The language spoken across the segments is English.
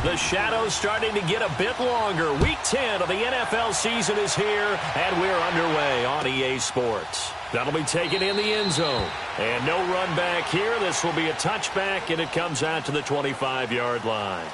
The shadow's starting to get a bit longer. Week 10 of the NFL season is here, and we're underway on EA Sports. That'll be taken in the end zone. And no run back here. This will be a touchback, and it comes out to the 25-yard line.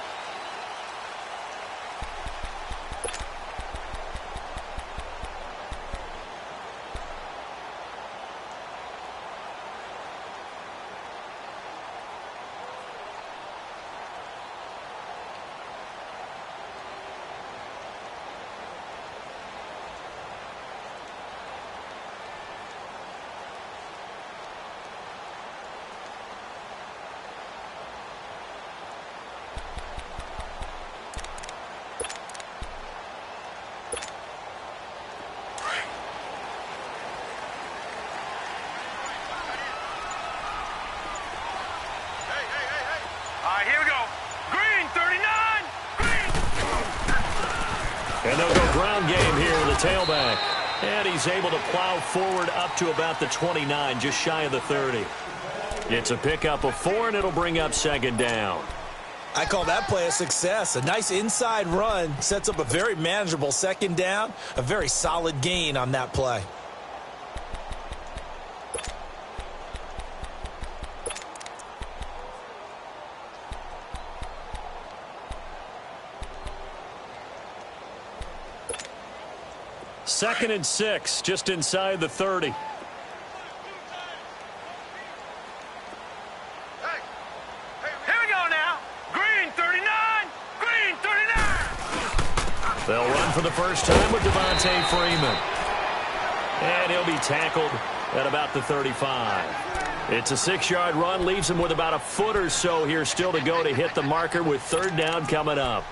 And they'll go ground game here with a tailback. And he's able to plow forward up to about the 29, just shy of the 30. It's a pickup of 4, and it'll bring up second down. I call that play a success. A nice inside run sets up a very manageable second down. A very solid gain on that play. Second and 6, just inside the 30. Here we go now. Green 39. Green 39. They'll run for the first time with Devontae Freeman. And he'll be tackled at about the 35. It's a 6-yard run, leaves him with about a foot or so here still to go to hit the marker with third down coming up.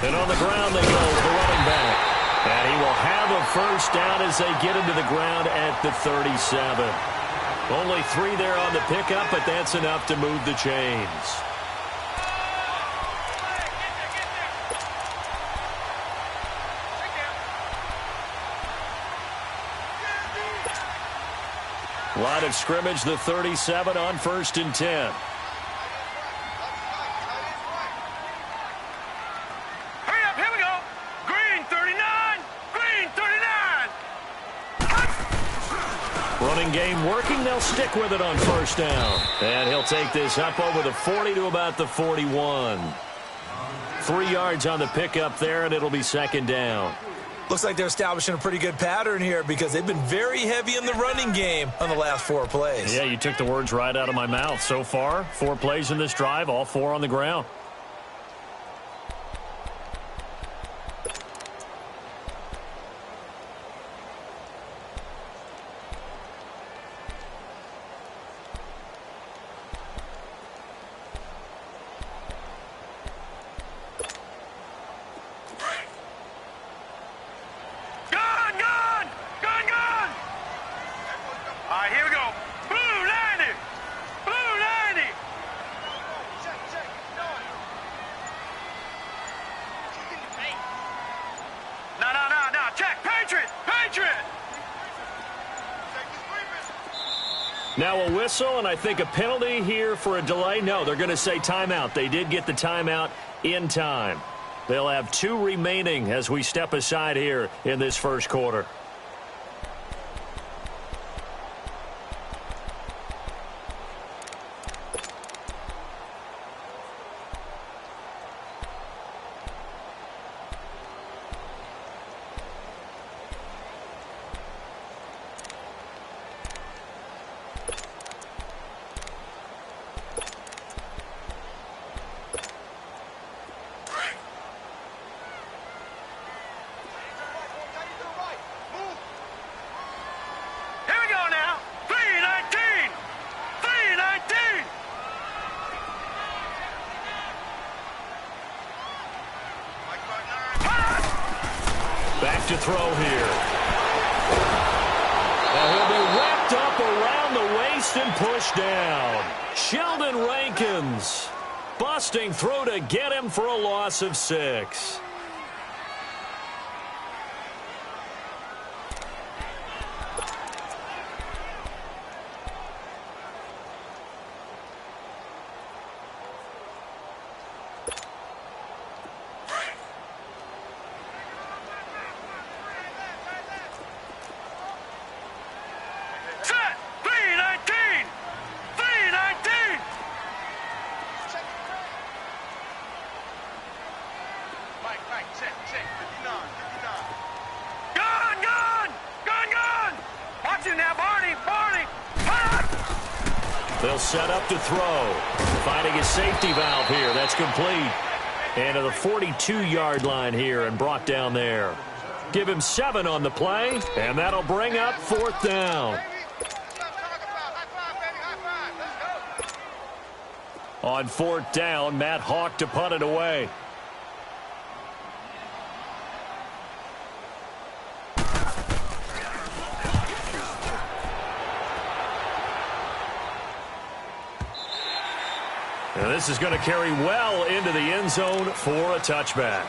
And on the ground they go with the running back. And he will have a first down as they get into the ground at the 37. Only 3 there on the pickup, but that's enough to move the chains. Line of scrimmage, the 37 on 1st and 10. Running game working. They'll stick with it on first down. And he'll take this up over the 40 to about the 41. 3 yards on the pickup there, and it'll be second down. Looks like they're establishing a pretty good pattern here because they've been very heavy in the running game on the last 4 plays. Yeah, you took the words right out of my mouth. So far, 4 plays in this drive, all 4 on the ground. Now a whistle, and I think a penalty here for a delay. No, they're going to say timeout. They did get the timeout in time. They'll have 2 remaining as we step aside here in this first quarter. back to throw here. And he'll be wrapped up around the waist and pushed down. Sheldon Rankins busting through to get him for a loss of 6. They'll set up to throw. Finding a safety valve here. That's complete. And to the 42-yard line here and brought down there. Give him 7 on the play, and that'll bring up 4th down. On 4th down, Matt Hawk to punt it away. And this is going to carry well into the end zone for a touchback.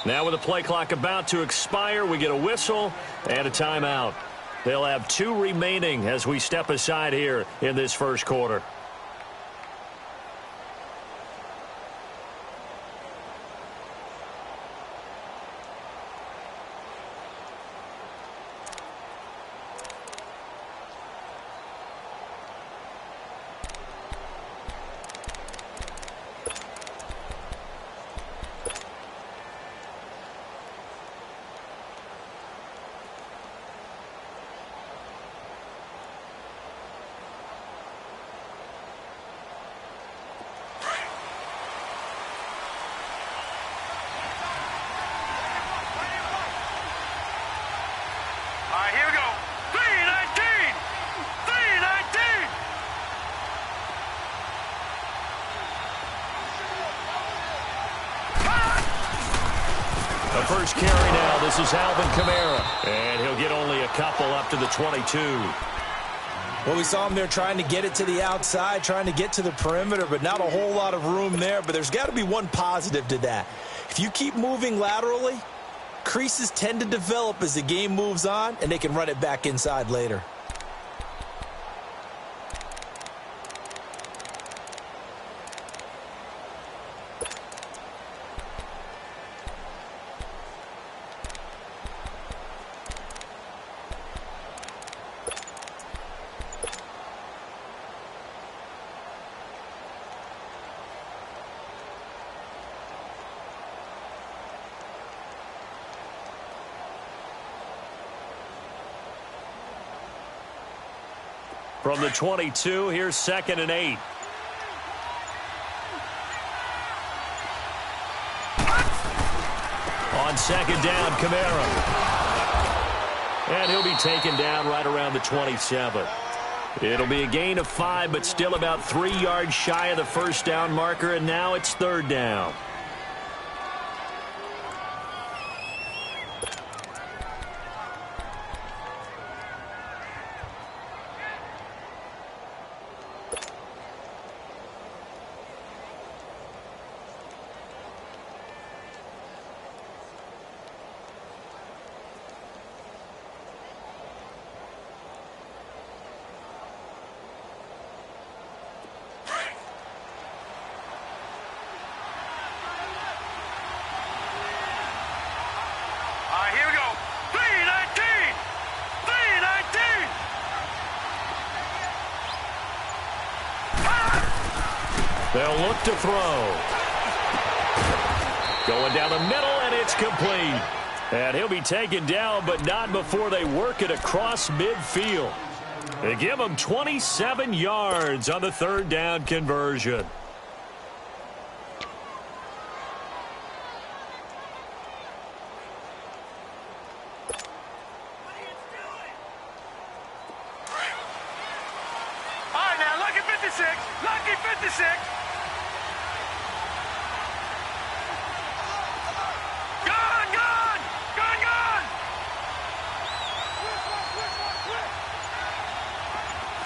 Now with the play clock about to expire, we get a whistle and a timeout. They'll have 2 remaining as we step aside here in this first quarter. Here we go. 319! 319! The first carry now. This is Alvin Kamara. And he'll get only a couple up to the 22. Well, we saw him there trying to get it to the outside, trying to get to the perimeter, but not a whole lot of room there. But there's got to be one positive to that. If you keep moving laterally, creases tend to develop as the game moves on, and they can run it back inside later. From the 22, here's 2nd and 8. On 2nd down, Kamara. And he'll be taken down right around the 27. It'll be a gain of 5, but still about 3 yards shy of the first down marker, and now it's 3rd down. They'll look to throw. Going down the middle, and it's complete. And he'll be taken down, but not before they work it across midfield. They give him 27 yards on the third down conversion. All right, now, lucky 56. Lucky 56. Gone, gone. Gone, gone.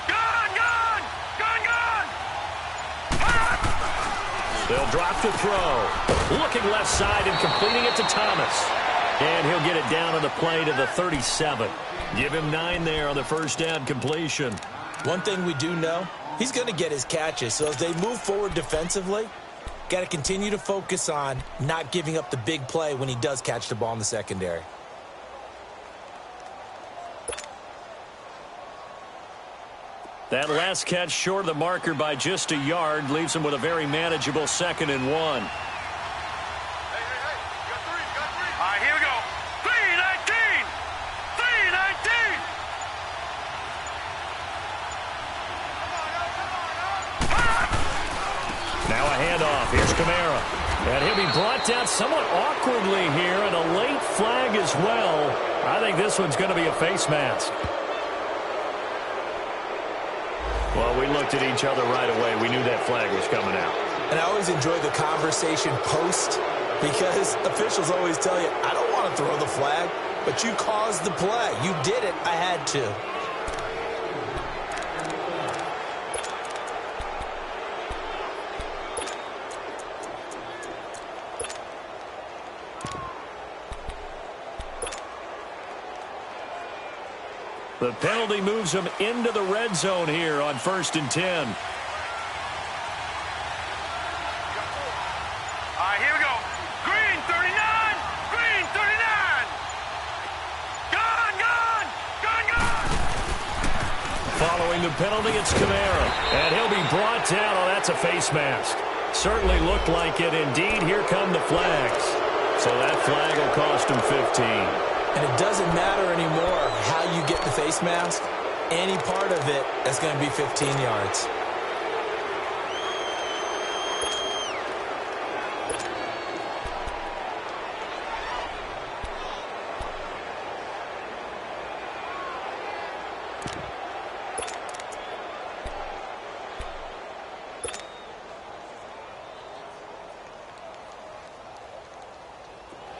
Gone, gone. Gone, gone. They'll drop the throw. Looking left side and completing it to Thomas. And he'll get it down on the play to the 37. Give him 9 there on the first down completion. One thing we do know, he's going to get his catches. So as they move forward defensively, got to continue to focus on not giving up the big play when he does catch the ball in the secondary. That last catch short of the marker by just a yard leaves him with a very manageable 2nd and 1. All right, here we go. 319. 319. Now a handoff. Here's Kamara. And he'll be brought down somewhat awkwardly here, and a late flag as well. I think this one's going to be a face mask. Well, we looked at each other right away. We knew that flag was coming out. And I always enjoy the conversation post because officials always tell you, I don't want to throw the flag, but you caused the play. You did it. I had to. The penalty moves them into the red zone here on 1st and 10. All right, here we go. Green 39. Green 39. Gone, gone. Gone, gone. Following the penalty, it's Kamara. And he'll be brought down. Oh, that's a face mask. Certainly looked like it. Indeed, here come the flags. So that flag will cost him 15. And it doesn't matter anymore how you get the face mask. Any part of it is going to be 15 yards.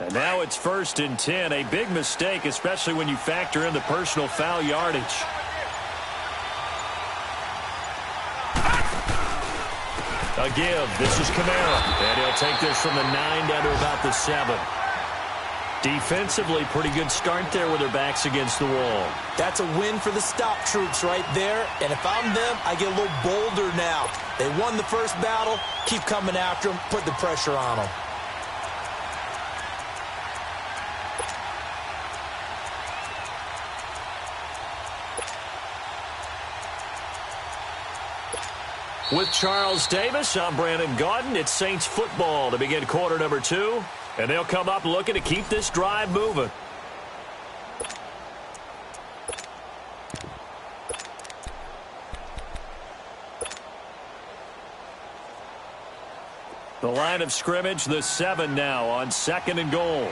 And now it's 1st and 10. A big mistake, especially when you factor in the personal foul yardage. A give. This is Kamara. And he'll take this from the 9 down to about the 7. Defensively, pretty good start there with their backs against the wall. That's a win for the stop troops right there. And if I'm them, I get a little bolder now. They won the first battle. Keep coming after them. Put the pressure on them. With Charles Davis, I'm Brandon Gaudin. It's Saints football to begin quarter number 2. And they'll come up looking to keep this drive moving. The line of scrimmage, the 7 now on 2nd and goal.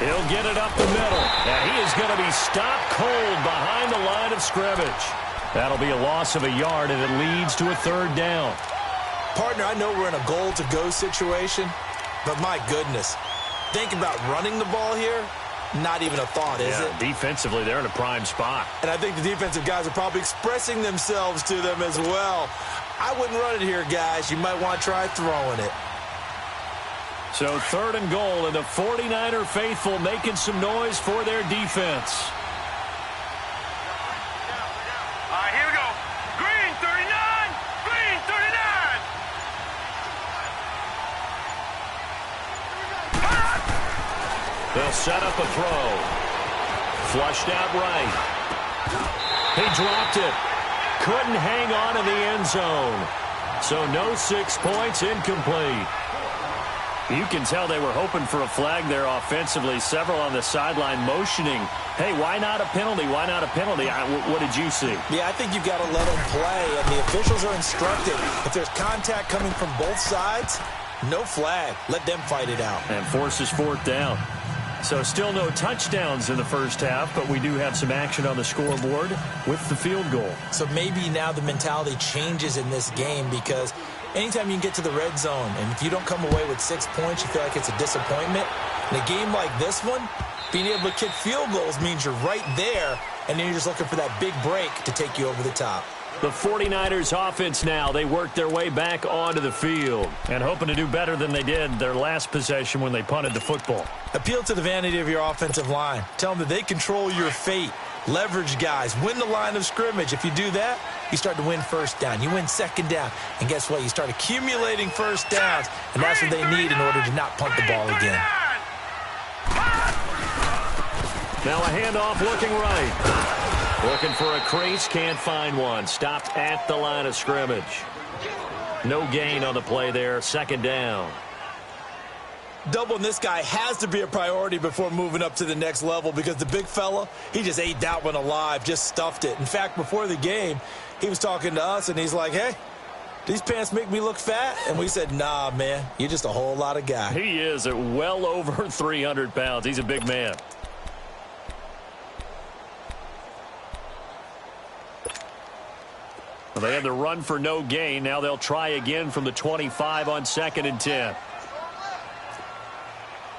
He'll get it up the middle, and he is going to be stopped cold behind the line of scrimmage. That'll be a loss of a yard, and it leads to a 3rd down. Partner, I know we're in a goal-to-go situation, but my goodness, think about running the ball here. Not even a thought, is it? Defensively, they're in a prime spot. And I think the defensive guys are probably expressing themselves to them as well. I wouldn't run it here, guys. You might want to try throwing it. So 3rd and goal, and the 49er faithful making some noise for their defense. They'll set up a throw. Flushed out right. He dropped it. Couldn't hang on in the end zone. So no 6 points, incomplete. You can tell they were hoping for a flag there offensively. Several on the sideline motioning, hey, why not a penalty? Why not a penalty? What did you see? Yeah, I think you've got to let them play, and the officials are instructed. If there's contact coming from both sides, no flag. Let them fight it out. And forces 4th down. So still no touchdowns in the first half, but we do have some action on the scoreboard with the field goal. So maybe now the mentality changes in this game, because anytime you can get to the red zone, and if you don't come away with 6 points, you feel like it's a disappointment. In a game like this one, being able to kick field goals means you're right there, and then you're just looking for that big break to take you over the top. The 49ers offense now, they worked their way back onto the field and hoping to do better than they did their last possession when they punted the football. Appeal to the vanity of your offensive line. Tell them that they control your fate. Leverage guys. Win the line of scrimmage. If you do that, you start to win first down. You win second down. And guess what? You start accumulating first downs, and that's what they need in order to not punt the ball again. Now a handoff looking right. Looking for a crease, can't find one. Stopped at the line of scrimmage. No gain on the play there, second down. Doubling this guy has to be a priority before moving up to the next level, because the big fella, he just ate that one alive, just stuffed it. In fact, before the game, he was talking to us, and he's like, hey, these pants make me look fat? And we said, nah, man, you're just a whole lot of guy. He is at well over 300 pounds. He's a big man. Well, they had the run for no gain. Now they'll try again from the 25 on 2nd and 10.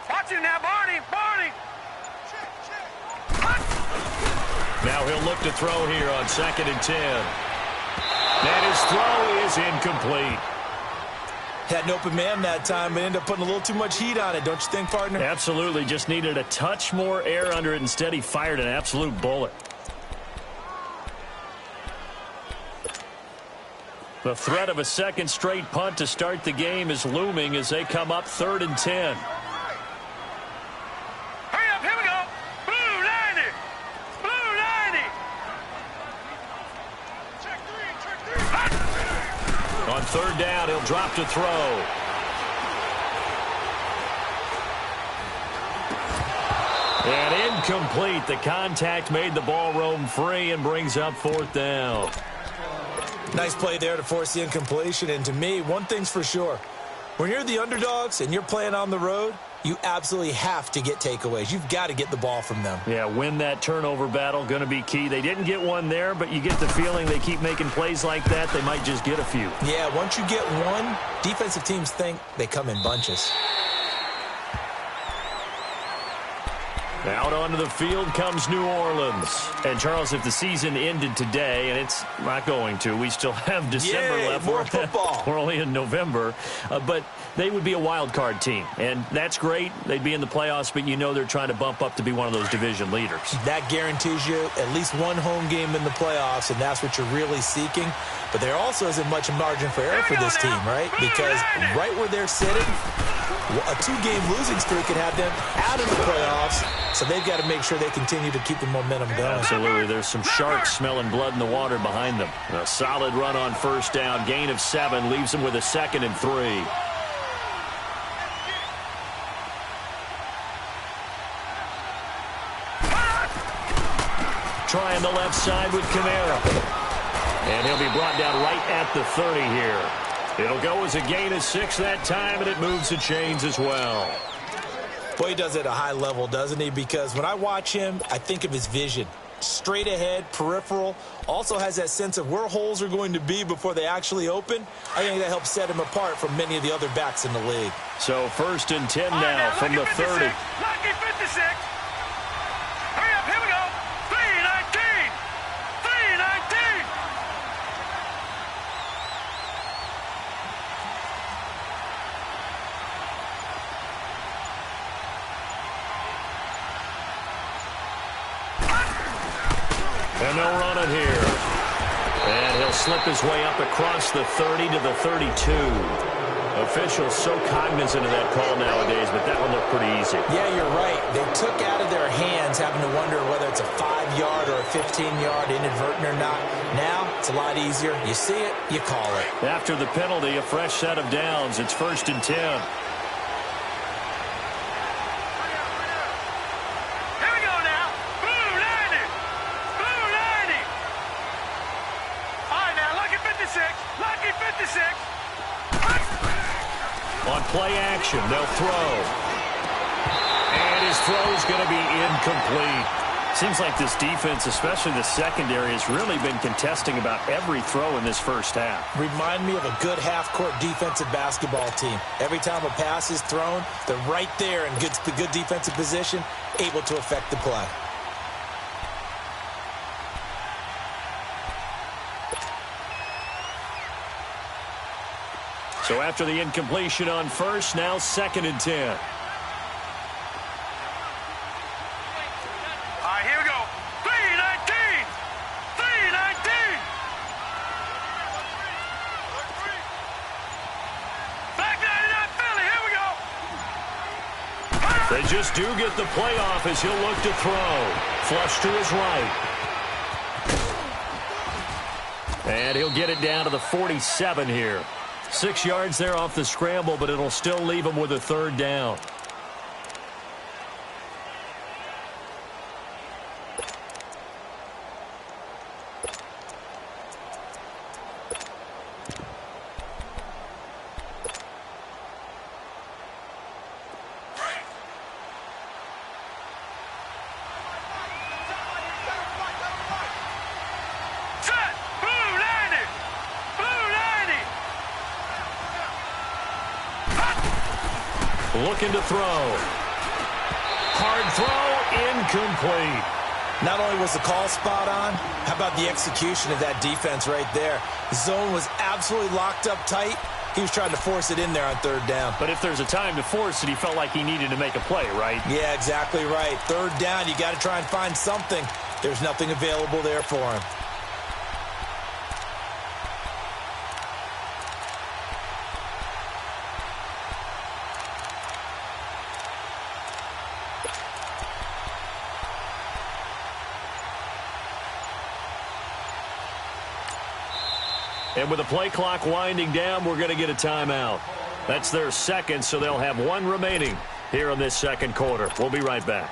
Watch him now, Barney. Now he'll look to throw here on 2nd and 10. And his throw is incomplete. Had an open man that time, but ended up putting a little too much heat on it, don't you think, partner? Absolutely. Just needed a touch more air under it. Instead, he fired an absolute bullet. The threat of a second straight punt to start the game is looming as they come up 3rd and 10. Hurry up, here we go. Blue 90. Blue 90. Check three. On 3rd down, he'll drop to throw. And incomplete. The contact made the ball roam free and brings up 4th down. Nice play there to force the incompletion. And to me, one thing's for sure. When you're the underdogs and you're playing on the road, you absolutely have to get takeaways. You've got to get the ball from them. Yeah, win that turnover battle, going to be key. They didn't get one there, but you get the feeling they keep making plays like that, they might just get a few. Yeah, once you get one, defensive teams think they come in bunches. Out onto the field comes New Orleans. And, Charles, if the season ended today, and it's not going to, we still have December left. More football. We're only in November. But they would be a wild card team. And that's great. They'd be in the playoffs, but you know they're trying to bump up to be one of those division leaders. That guarantees you at least one home game in the playoffs, and that's what you're really seeking. But there also isn't much margin for error for this team, right? Because right where they're sitting, a 2-game losing streak could have them out of the playoffs, so they've got to make sure they continue to keep the momentum going. Absolutely. There's some sharks smelling blood in the water behind them. A solid run on 1st down. Gain of 7 leaves them with a 2nd and 3. Trying the left side with Kamara. And he'll be brought down right at the 30 here. It'll go as a gain of 6 that time, and it moves the chains as well. Boy, he does it at a high level, doesn't he? Because when I watch him, I think of his vision. Straight ahead, peripheral. Also has that sense of where holes are going to be before they actually open. I think that helps set him apart from many of the other backs in the league. So 1st and 10 now from the 30. Lucky 56. Hurry up, here we go. 3-19. 3-19. And they'll run it here. And he'll slip his way up across the 30 to the 32. Officials so cognizant of that call nowadays, but that one looked pretty easy. Yeah, you're right. They took out of their hands having to wonder whether it's a 5-yard or a 15-yard inadvertent or not. Now, it's a lot easier. You see it, you call it. After the penalty, a fresh set of downs. It's 1st and 10. On play action, they'll throw. And his throw is going to be incomplete. Seems like this defense, especially the secondary, has really been contesting about every throw in this first half. Remind me of a good half-court defensive basketball team. Every time a pass is thrown, they're right there in good defensive position, able to affect the play. So after the incompletion on first, now 2nd and 10. All right, here we go. 3-19. 3-19. Back 99 Philly. Here we go. They just do get the playoff as he'll look to throw. Flush to his right. And he'll get it down to the 47 here. 6 yards there off the scramble, but it'll still leave him with a 3rd down. Looking to throw. Hard throw, incomplete. Not only was the call spot on, how about the execution of that defense right there? The zone was absolutely locked up tight. He was trying to force it in there on 3rd down. But if there's a time to force it, he felt like he needed to make a play, right? Yeah, exactly right. 3rd down, you got to try and find something. There's nothing available there for him. And with the play clock winding down, we're going to get a timeout. That's their 2nd, so they'll have 1 remaining here in this 2nd quarter. We'll be right back.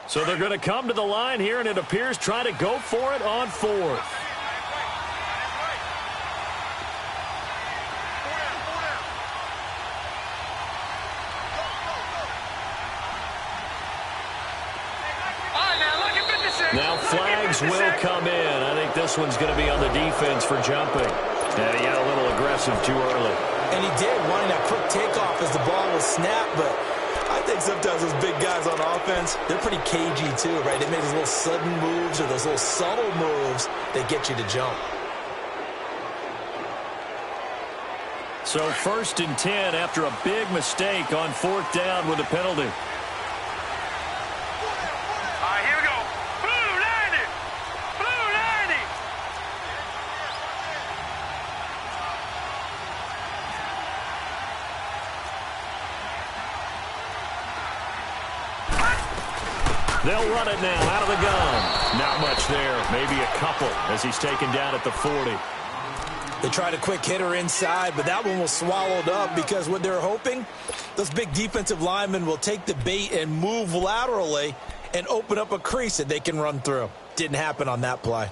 So they're going to come to the line here, and it appears trying to go for it on 4th. Now flags will come in. I think this one's going to be on the defense for jumping. And he got a little aggressive too early. And he did, wanting that quick takeoff as the ball was snapped, but I think sometimes those big guys on offense, they're pretty cagey too, right? They make those little sudden moves or those little subtle moves that get you to jump. So 1st and 10 after a big mistake on 4th down with a penalty. All right, here we go. Blue 90. Blue 90. They'll run it now out of the gun. Not much there. Maybe a couple as he's taken down at the 40. They tried a quick hitter inside, but that one was swallowed up because what they're hoping, those big defensive linemen will take the bait and move laterally and open up a crease that they can run through. Didn't happen on that play.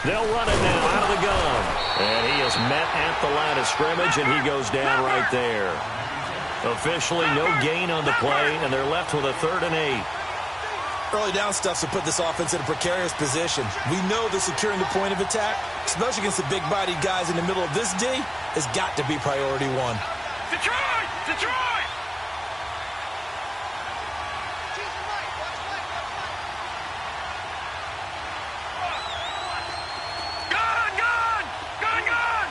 They'll run it now out of met at the line of scrimmage, and he goes down right there. Officially, no gain on the play, and they're left with a 3rd and 8. Early down stuff to put this offense in a precarious position. We know that securing the point of attack, especially against the big-bodied guys in the middle of this D, has got to be priority one. Detroit! Detroit! Gone! Gone! Gone! Gone!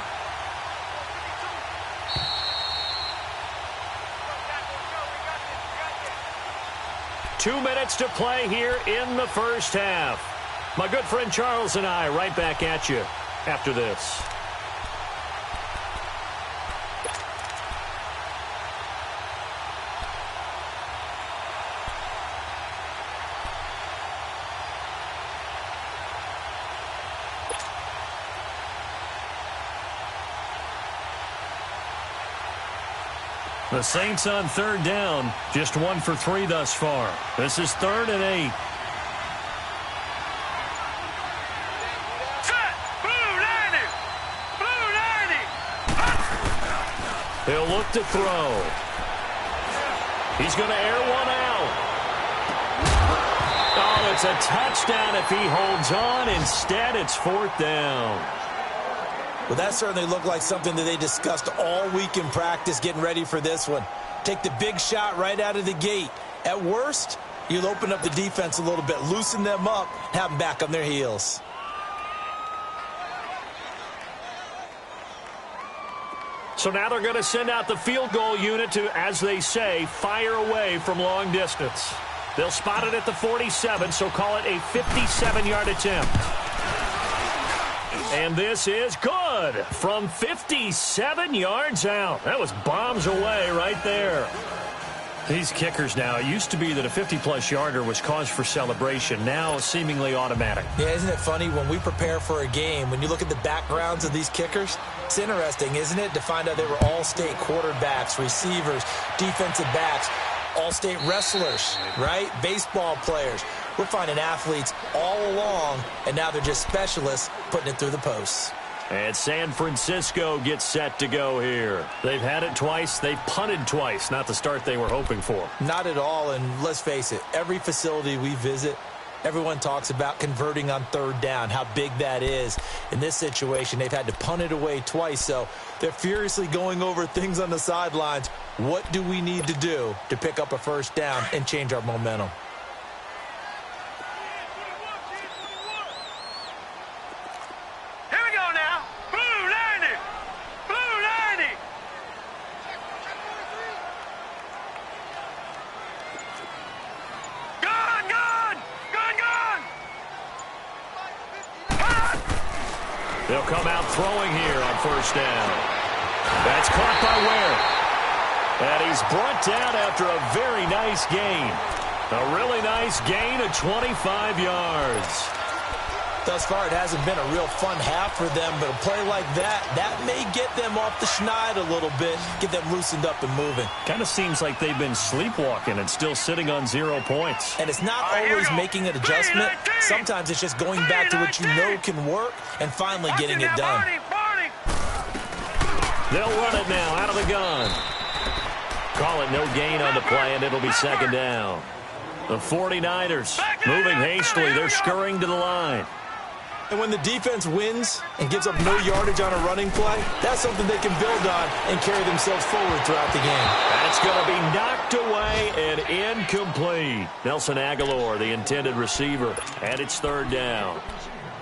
2 minutes to play here in the first half. My good friend Charles and I right back at you after this. The Saints on 3rd down, just 1 for 3 thus far. This is 3rd and 8. Set! Blue 90! Blue 90! He'll look to throw. He's going to air one out. Oh, it's a touchdown if he holds on. Instead, it's 4th down. Well, that certainly looked like something that they discussed all week in practice getting ready for this one. Take the big shot right out of the gate. At worst, you'll open up the defense a little bit, loosen them up, have them back on their heels. So now they're going to send out the field goal unit to, as they say, fire away from long distance. They'll spot it at the 47, so call it a 57-yard attempt. And this is good from 57 yards out. That was bombs away right there. These kickers now, it used to be that a 50-plus yarder was cause for celebration. Now seemingly automatic. Yeah, isn't it funny when we prepare for a game, when you look at the backgrounds of these kickers, it's interesting, isn't it, to find out they were all-state quarterbacks, receivers, defensive backs, all-state wrestlers, right? Baseball players. We're finding athletes all along, and now they're just specialists putting it through the posts. And San Francisco gets set to go here. They've had it twice. They've punted twice. Not the start they were hoping for. Not at all, and let's face it, every facility we visit, everyone talks about converting on 3rd down, how big that is. In this situation, they've had to punt it away twice, so they're furiously going over things on the sidelines. What do we need to do to pick up a 1st down and change our momentum? Here we go now. Blue 90! Blue 90! Gone! Gone! Gone! Gone! They'll come out throwing here on 1st down. That's caught by Ware. And he's brought down after a very nice gain. A really nice gain of 25 yards. Thus far, it hasn't been a real fun half for them, but a play like that, that may get them off the schneid a little bit, get them loosened up and moving. Kind of seems like they've been sleepwalking and still sitting on 0 points. And it's not always making an adjustment. Sometimes it's just going back to what you know can work and finally getting it done. They'll run it now out of the gun. Call it no gain on the play, and it'll be 2nd down. The 49ers moving hastily. They're scurrying to the line. And when the defense wins and gives up no yardage on a running play, that's something they can build on and carry themselves forward throughout the game. That's going to be knocked away and incomplete. Nelson Aguilar, the intended receiver, and it's 3rd down.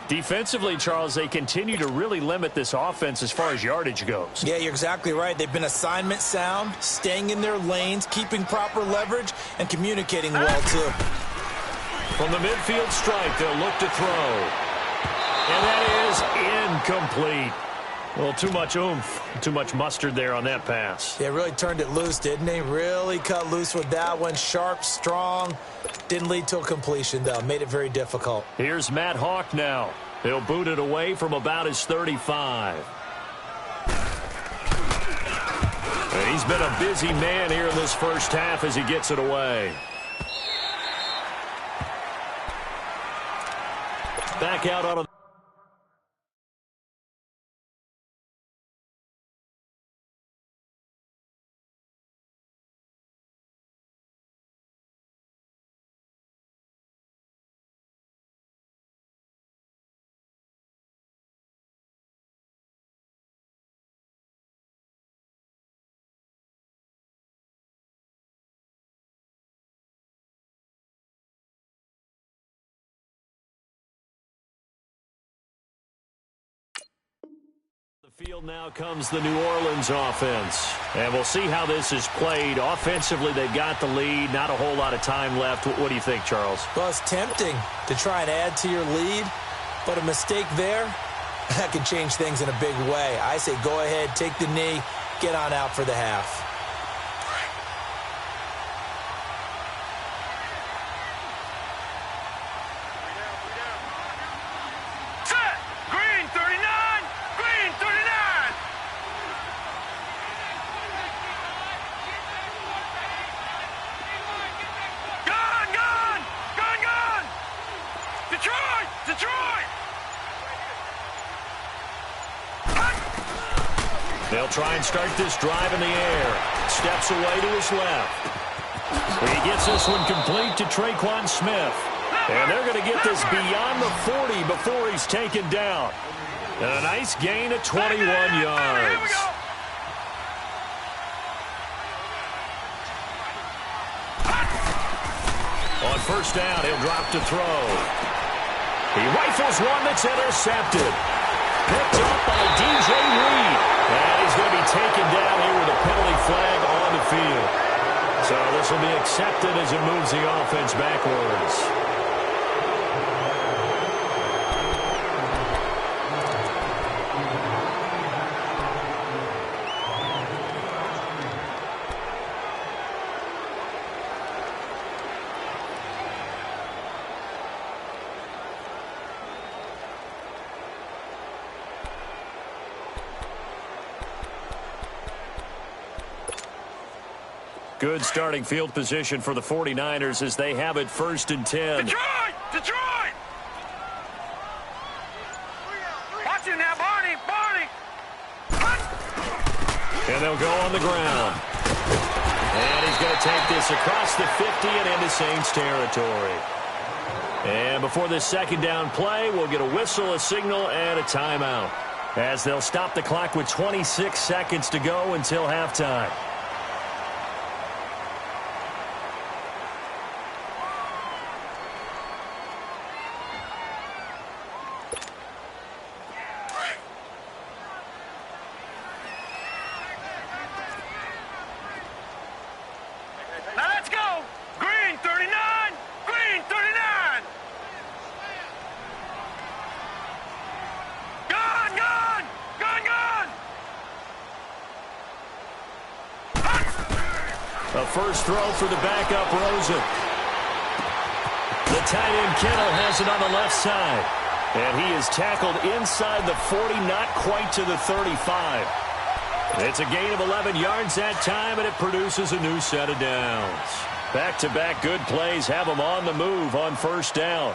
Defensively, Charles, they continue to really limit this offense as far as yardage goes. Yeah, you're exactly right. They've been assignment sound, staying in their lanes, keeping proper leverage, and communicating well, too. From the midfield stripe, they'll look to throw. And that is incomplete. Well, too much oomph, too much mustard there on that pass. They really turned it loose, didn't they? Really cut loose with that one. Sharp, strong. Didn't lead to a completion, though. Made it very difficult. Here's Matt Hawk now. He'll boot it away from about his 35. And he's been a busy man here in this first half as he gets it away. Back out on a Field now comes the New Orleans offense. And we'll see how this is played. Offensively, they've got the lead. Not a whole lot of time left. What do you think, Charles? Well, it's tempting to try and add to your lead, but a mistake there, that can change things in a big way. I say go ahead, take the knee, get on out for the half. They'll try and start this drive in the air. Steps away to his left. He gets this one complete to Traquan Smith. And they're going to get this beyond the 40 before he's taken down. And a nice gain of 21 yards. On first down, he'll drop to throw. He rifles one that's intercepted. Picked up by DJ Reed. And he's going to be taken down here with a penalty flag on the field. So this will be accepted as it moves the offense backwards. Good starting field position for the 49ers as they have it 1st and 10. Detroit! Detroit! Watch it now, Barney! Barney! And they'll go on the ground. And he's going to take this across the 50 and into Saints territory. And before this second down play, we'll get a whistle, a signal, and a timeout, as they'll stop the clock with 26 seconds to go until halftime. A first throw for the backup, Rosen. The tight end, Kittle, has it on the left side. And he is tackled inside the 40, not quite to the 35. It's a gain of 11 yards that time, and it produces a new set of downs. Back-to-back good plays have them on the move on first down.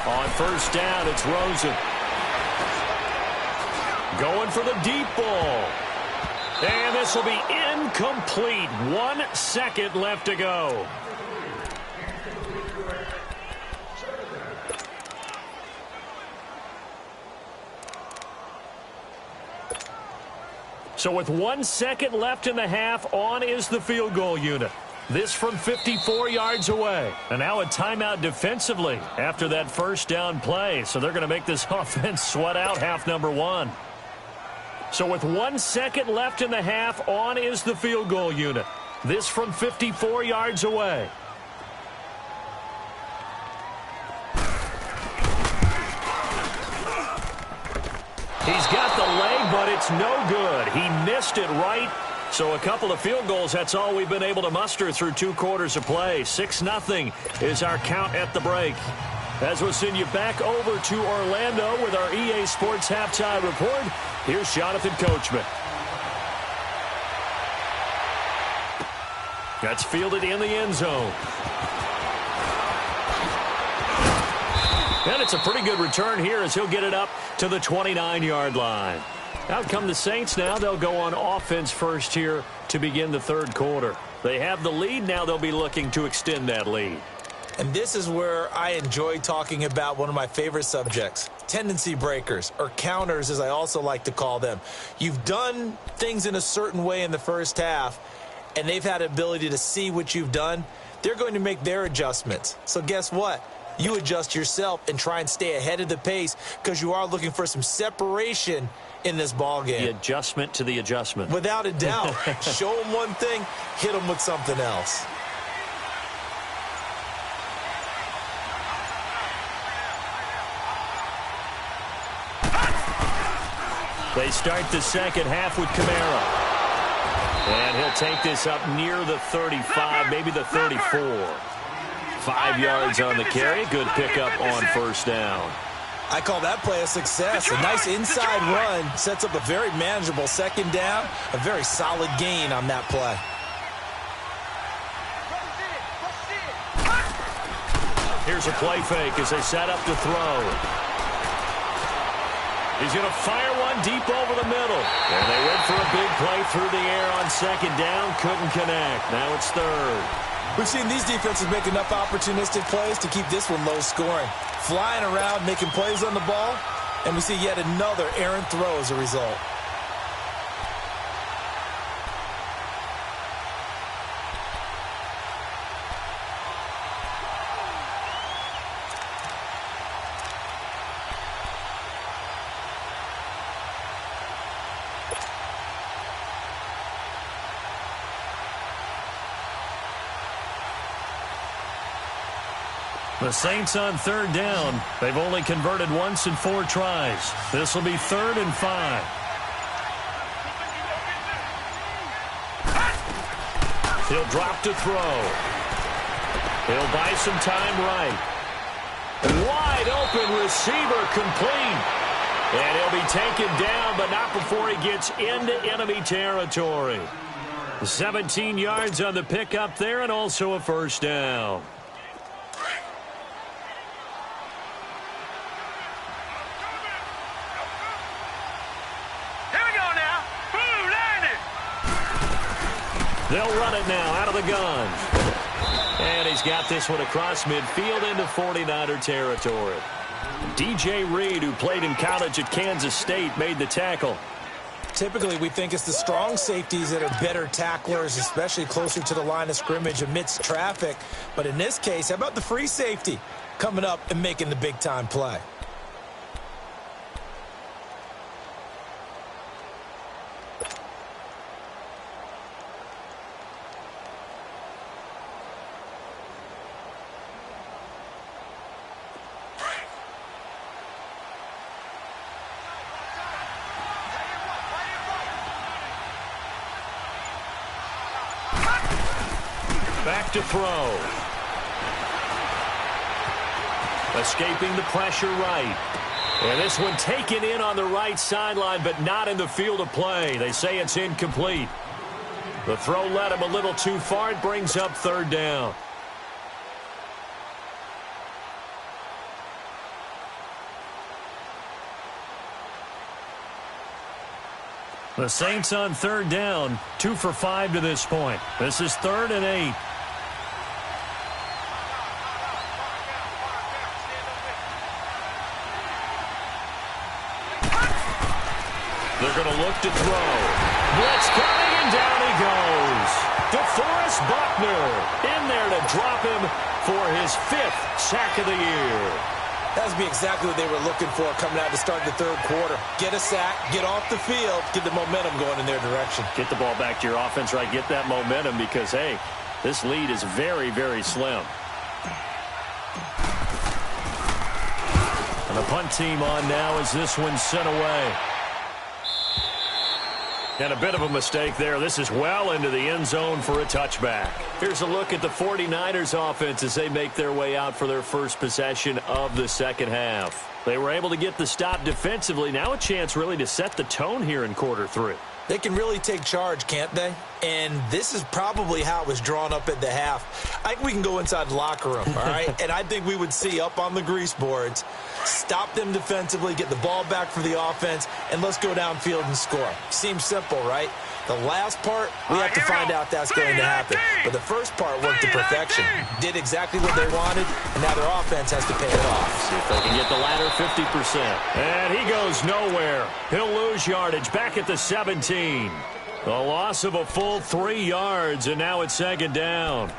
On first down, it's Rosen. Going for the deep ball. And this will be incomplete. 1 second left to go. So with 1 second left in the half, on is the field goal unit. This from 54 yards away. And now a timeout defensively after that first down play. So they're going to make this offense sweat out half number one. So with 1 second left in the half, on is the field goal unit. This from 54 yards away. He's got the leg, but it's no good. He missed it right. So a couple of field goals, that's all we've been able to muster through 2 quarters of play. 6-0 is our count at the break. As we'll send you back over to Orlando with our EA Sports Halftime Report, here's Jonathan Coachman. That's fielded in the end zone. And it's a pretty good return here as he'll get it up to the 29-yard line. Out come the Saints now. They'll go on offense first here to begin the third quarter. They have the lead. Now they'll be looking to extend that lead. And this is where I enjoy talking about one of my favorite subjects, tendency breakers, or counters as I also like to call them. You've done things in a certain way in the first half, and they've had the ability to see what you've done. They're going to make their adjustments. So guess what? you adjust yourself and try and stay ahead of the pace because you are looking for some separation in this ball game. The adjustment to the adjustment. Without a doubt. Show them one thing, hit them with something else. They start the second half with Kamara. And he'll take this up near the 35, maybe the 34. 5 yards on the carry. Good pickup on first down. I call that play a success. A nice inside run sets up a very manageable second down. A very solid gain on that play. Here's a play fake as they set up to throw. He's going to fire one deep over the middle. And they went for a big play through the air on second down. Couldn't connect. Now it's third. We've seen these defenses make enough opportunistic plays to keep this one low scoring. Flying around, making plays on the ball, and we see yet another errant throw as a result. The Saints on third down. They've only converted once in 4 tries. This will be 3rd and 5. He'll drop to throw. He'll buy some time right. Wide open receiver complete. And he'll be taken down, but not before he gets into enemy territory. 17 yards on the pickup there and also a first down. They'll run it now out of the gun. And he's got this one across midfield into 49er territory. DJ Reed, who played in college at Kansas State, made the tackle. Typically, we think it's the strong safeties that are better tacklers, especially closer to the line of scrimmage amidst traffic. But in this case, how about the free safety coming up and making the big-time play? Back to throw. Escaping the pressure right. And this one taken in on the right sideline, but not in the field of play. They say it's incomplete. The throw led him a little too far. It brings up 3rd down. The Saints on 3rd down, 2 for 5 to this point. This is 3rd and 8. They're going to look to throw. Blitz coming, and down he goes. DeForest Buckner in there to drop him for his 5th sack of the year. That would be exactly what they were looking for coming out to start the 3rd quarter. Get a sack, get off the field, get the momentum going in their direction. Get the ball back to your offense, right? Get that momentum because, hey, this lead is very, very slim. And the punt team on now as this one's sent away. And a bit of a mistake there. This is well into the end zone for a touchback. Here's a look at the 49ers offense as they make their way out for their first possession of the second half. They were able to get the stop defensively. Now a chance really to set the tone here in quarter 3. They can really take charge, can't they? And this is probably how it was drawn up at the half. I think we can go inside the locker room, all right? And I think we would see up on the grease boards, stop them defensively, get the ball back for the offense, and let's go downfield and score. Seems simple, right? The last part, we have to find out that's going to happen. But the first part worked to perfection. Did exactly what they wanted, and now their offense has to pay it off. See if they can get the latter 50%. And he goes nowhere. He'll lose yardage back at the 17. A loss of a full 3 yards, and now it's second down.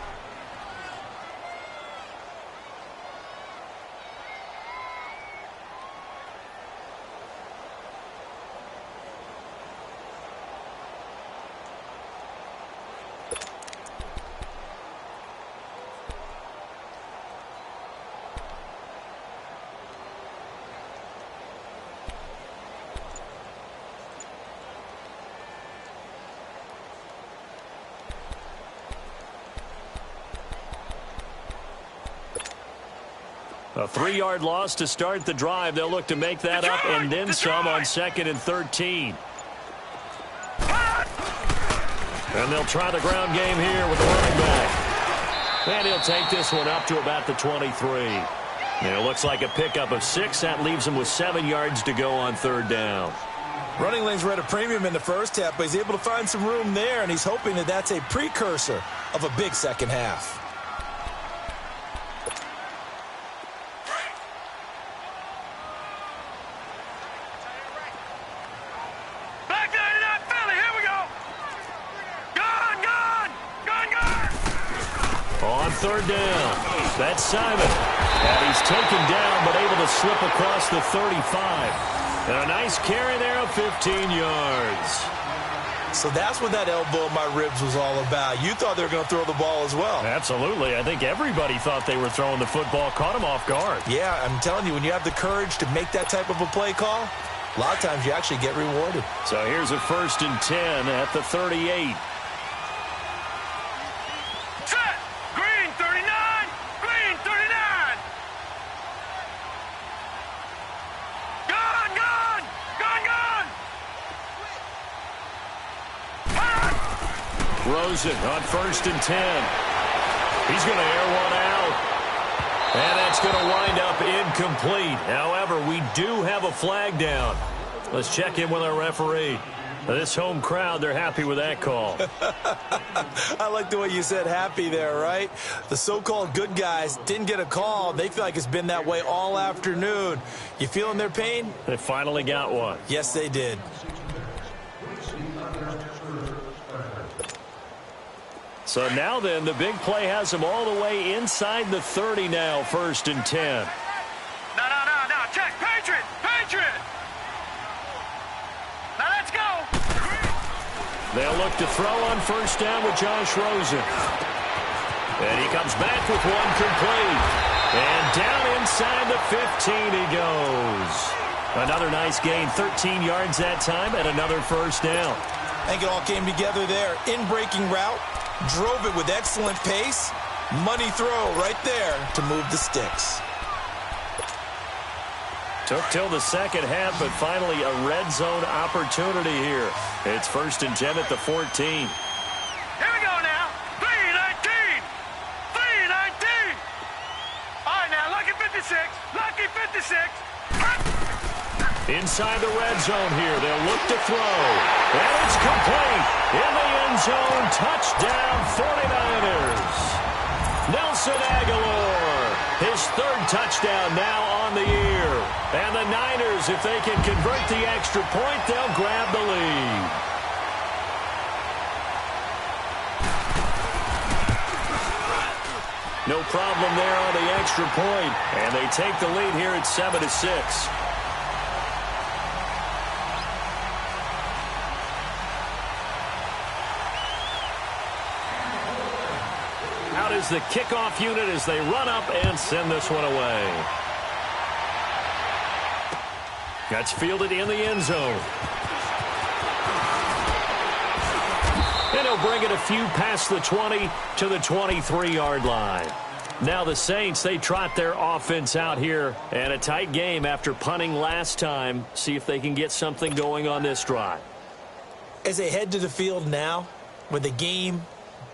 A 3-yard loss to start the drive. They'll look to make that up and then some on 2nd and 13. And they'll try the ground game here with the running back. And he'll take this one up to about the 23. And it looks like a pickup of 6. That leaves him with 7 yards to go on 3rd down. Running lanes were at a premium in the first half, but he's able to find some room there, and he's hoping that that's a precursor of a big second half. Back 99 Philly, here we go. Gone. On 3rd down, that's Simon. And he's taken down, but able to slip across the 35. And a nice carry there of 15 yards. So that's what that elbow in my ribs was all about. You thought they were going to throw the ball as well. Absolutely. I think everybody thought they were throwing the football, caught him off guard. Yeah, I'm telling you, when you have the courage to make that type of a play call, a lot of times you actually get rewarded. So here's a 1st and 10 at the 38. Set. Green 39. Green 39. Gone. Rosen on 1st and 10. He's going to air one out. And that's going to wind up incomplete. However, we do have a flag down. Let's check in with our referee. This home crowd, they're happy with that call. I like the way you said happy there, right? The so-called good guys didn't get a call. They feel like it's been that way all afternoon. You feeling their pain? They finally got one. Yes, they did. So now then, the big play has them all the way inside the 30 now, 1st and 10. No. Check. Patriot. Now let's go. They'll look to throw on 1st down with Josh Rosen. And he comes back with one complete. And down inside the 15 he goes. Another nice gain, 13 yards that time, and another 1st down. I think it all came together there. In-breaking route. Drove it with excellent pace. Money throw right there to move the sticks. Took till the second half, but finally a red zone opportunity here. It's 1st and 10 at the 14. Here we go now. 319. All right, now, lucky 56. Inside the red zone here. They'll look to throw. And it's complete. In the end zone. Touchdown 49ers. Nelson Aguilar. His 3rd touchdown now on the year. And the Niners, if they can convert the extra point, they'll grab the lead. No problem there on the extra point. And they take the lead here at 7-6. Out is the kickoff unit as they run up and send this one away. That's fielded in the end zone. And he'll bring it a few past the 20 to the 23-yard line. Now the Saints, they trot their offense out here. And a tight game after punting last time. See if they can get something going on this drive. As they head to the field now, with the game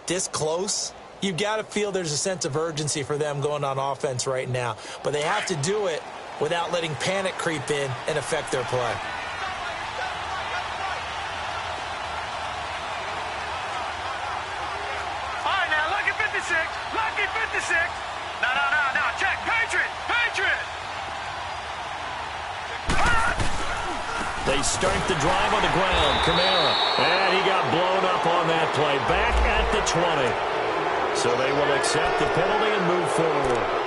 this close, you've got to feel there's a sense of urgency for them going on offense right now. But they have to do it without letting panic creep in and affect their play. All right, now, lucky 56. No. Check. Patriot. They start the drive on the ground. Kamara. And he got blown up on that play. Back at the 20. So they will accept the penalty and move forward.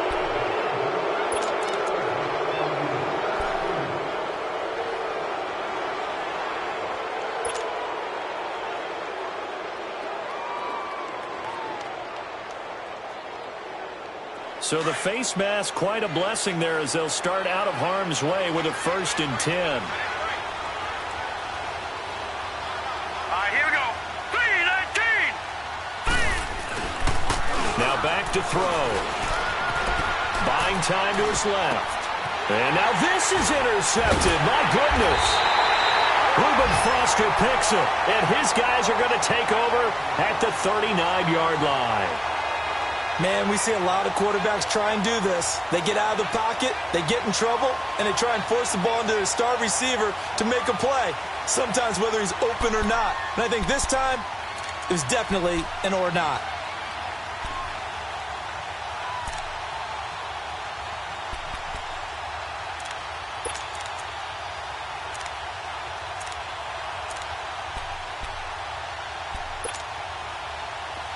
So the face mask, quite a blessing there as they'll start out of harm's way with a 1st and 10. All right, here we go. 319. Now back to throw. By Buying time to his left. And now this is intercepted. My goodness. Reuben Foster picks it, and his guys are going to take over at the 39-yard line. Man, we see a lot of quarterbacks try and do this. They get out of the pocket, they get in trouble, and they try and force the ball into their star receiver to make a play, sometimes whether he's open or not. And I think this time, it was definitely an or not.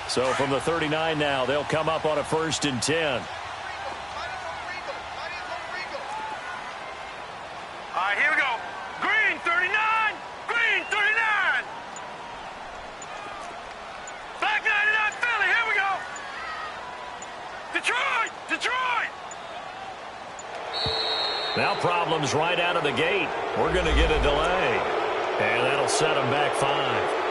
So from the 39 now, they'll come up on a 1st and 10. All right, here we go. Green 39. Green 39. Black 99 Philly. Here we go. Detroit. Detroit. Now problems right out of the gate. We're going to get a delay. And that'll set them back 5.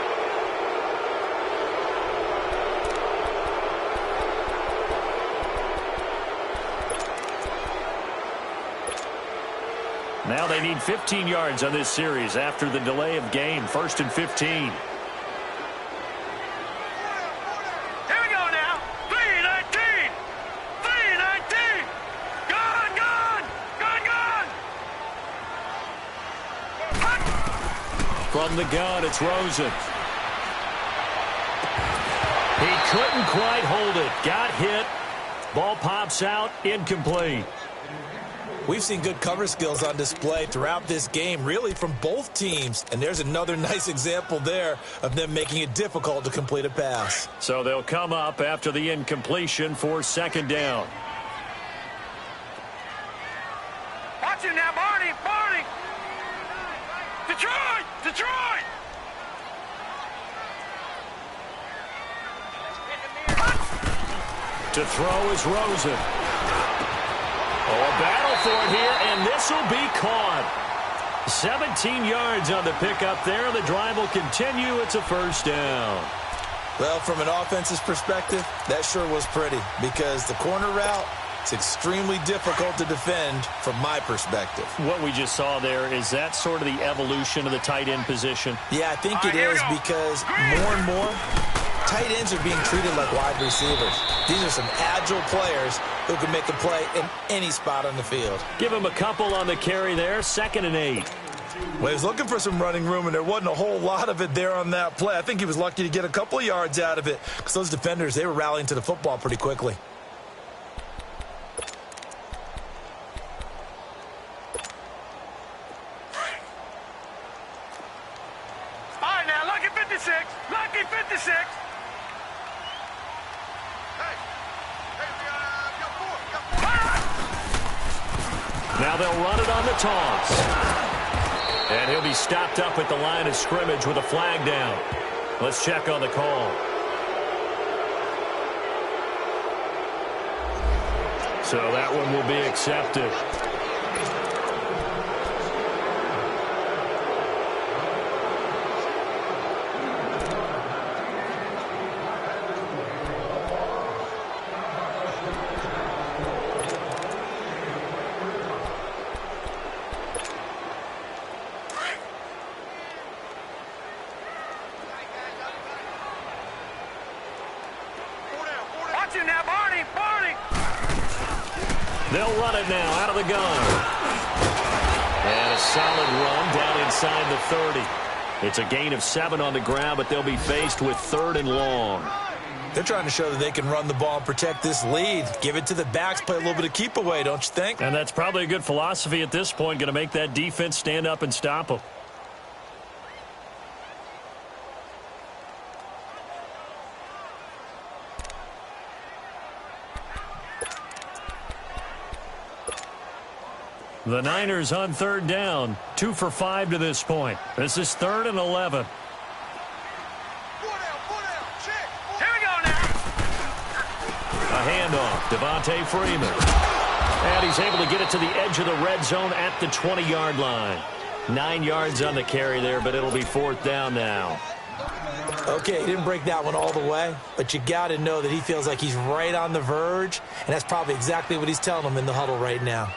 Now they need 15 yards on this series after the delay of game. 1st and 15. Here we go now. 3-19. 3-19. Gone, gone. Gone, gone. From the gun, it's Rosen. He couldn't quite hold it. Got hit. Ball pops out. Incomplete. We've seen good cover skills on display throughout this game, really from both teams. And there's another nice example there of them making it difficult to complete a pass. So they'll come up after the incompletion for 2nd down. Watch it now, Barney. Barney. Detroit. Detroit. To throw is Rosen. Oh, a battle for it here, and this will be caught. 17 yards on the pickup there. The drive will continue. It's a 1st down. Well, from an offense's perspective, that sure was pretty because the corner route, it's extremely difficult to defend from my perspective. What we just saw there, is that sort of the evolution of the tight end position? Yeah, I think it is because more and more, tight ends are being treated like wide receivers. These are some agile players who can make a play in any spot on the field. Give him a couple on the carry there. 2nd and 8. Well, he was looking for some running room, and there wasn't a whole lot of it there on that play. I think he was lucky to get a couple of yards out of it because those defenders, they were rallying to the football pretty quickly. All right, now, lucky 56. Lucky 56. Now they'll run it on the toss. And he'll be stopped up at the line of scrimmage with a flag down. Let's check on the call. So that one will be accepted. Watch him now, Barney. Barney. They'll run it now out of the gun. And a solid run down inside the 30. It's a gain of 7 on the ground, but they'll be faced with 3rd and long. They're trying to show that they can run the ball and protect this lead. Give it to the backs, play a little bit of keep away, don't you think? And that's probably a good philosophy at this point, going to make that defense stand up and stop them. The Niners on 3rd down, 2 for 5 to this point. This is 3rd and 11. Here we go now. A handoff, Devontae Freeman. And he's able to get it to the edge of the red zone at the 20-yard line. 9 yards on the carry there, but it'll be 4th down now. Okay, he didn't break that one all the way, but you got to know that he feels like he's right on the verge, and that's probably exactly what he's telling them in the huddle right now.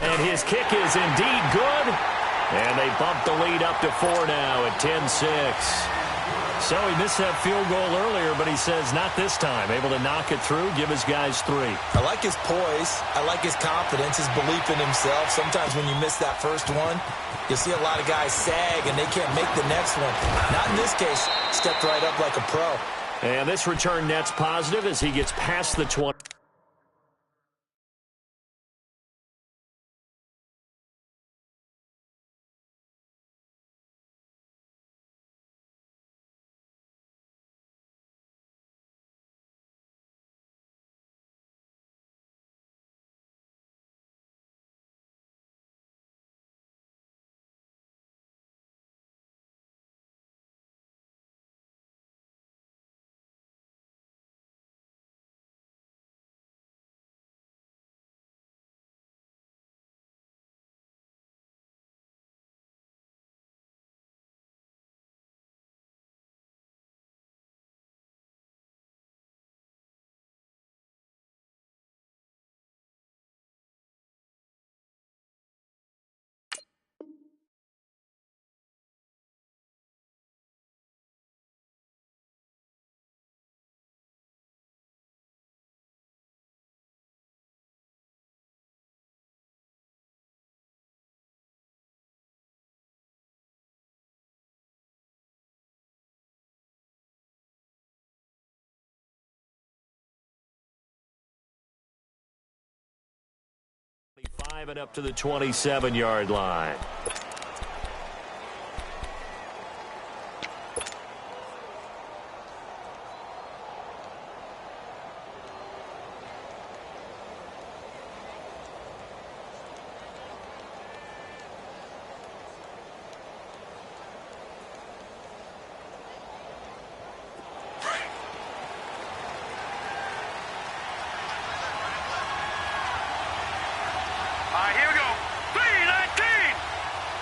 And his kick is indeed good, and they bump the lead up to 4 now at 10-6. So he missed that field goal earlier, but he says not this time. Able to knock it through, give his guys 3. I like his poise. I like his confidence, his belief in himself. Sometimes when you miss that first one, you'll see a lot of guys sag and they can't make the next one. Not in this case. Stepped right up like a pro. And this return net's positive as he gets past the 20. And up to the 27-yard line. Here we go. 319!